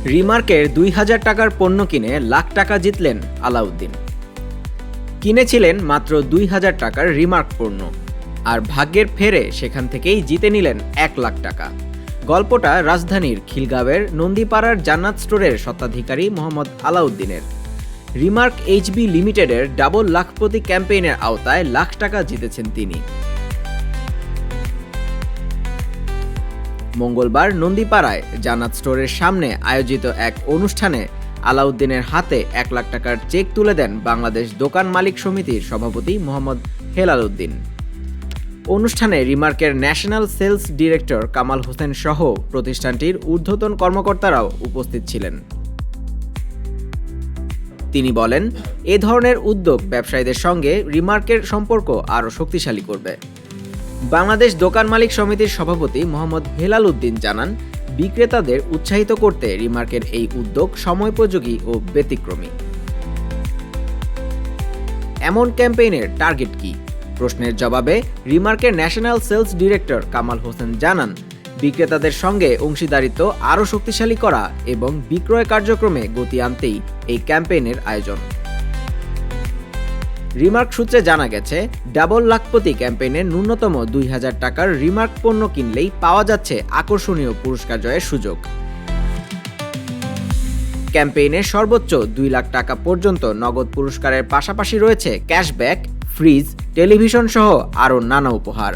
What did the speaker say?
রিমার্কের ২,০০০ টাকার পণ্য কিনে লাখ টাকা জিতলেন আলাউদ্দিন। কিনেছিলেন মাত্র ২,০০০ টাকার রিমার্ক পণ্য, আর ভাগ্যের ফেরে সেখান থেকেই জিতে নিলেন ১ লাখ টাকা। গল্পটা রাজধানীর খিলগাঁওয়ের নন্দীপাড়ার জান্নাত স্টোরের স্বত্বাধিকারী মোহাম্মদ আলাউদ্দিনের। রিমার্ক এইচবি লিমিটেডের ডাবল লাখপতি ক্যাম্পেইনের আওতায় লাখ টাকা জিতেছেন তিনি। মঙ্গলবার নন্দীপাড়ায় জান্নাত স্টোরের সামনে আয়োজিত এক অনুষ্ঠানে আলাউদ্দিনের হাতে ১ লাখ টাকার চেক তুলে দেন বাংলাদেশ দোকান মালিক সমিতির সভাপতি মোহাম্মদ হেলাল উদ্দিন। অনুষ্ঠানে রিমার্কের national sales director Kamal Hossain সহ প্রতিষ্ঠানটির ঊর্ধ্বতন কর্মকর্তারাও উপস্থিত ছিলেন। তিনি বলেন, এ ধরনের উদ্যোগ ব্যবসায়ীদের সঙ্গে রিমার্কের সম্পর্ক আরও শক্তিশালী করবে। বাংলাদেশ দোকান মালিক সমিতির সভাপতি মোহাম্মদ হেলাল উদ্দিন জানান, বিক্রেতাদের উৎসাহিত করতে রিমার্কের এই উদ্যোগ সময়োপযোগী ও ব্যতিক্রমী। এমন ক্যাম্পেইনের টার্গেট কি? প্রশ্নের জবাবে রিমার্কের national sales director Kamal Hossain জানান, বিক্রেতাদের সঙ্গে অংশীদারিত্ব আরও শক্তিশালী করা এবং বিক্রয় কার্যক্রমে গতি আনতেই এই ক্যাম্পেইনের আয়োজন। রিমার্ক সূত্রে জানা গেছে, ডাবল লাখপতি ক্যাম্পেইনে ন্যূনতম ২,০০০ টাকার রিমার্ক পণ্য কিনলেই পাওয়া যাচ্ছে আকর্ষণীয় পুরস্কার জয়ের সুযোগ। ক্যাম্পেইনে সর্বোচ্চ ২ লাখ টাকা পর্যন্ত নগদ পুরস্কারের পাশাপাশি রয়েছে ক্যাশব্যাক, ফ্রিজ, টেলিভিশন সহ আরও নানা উপহার।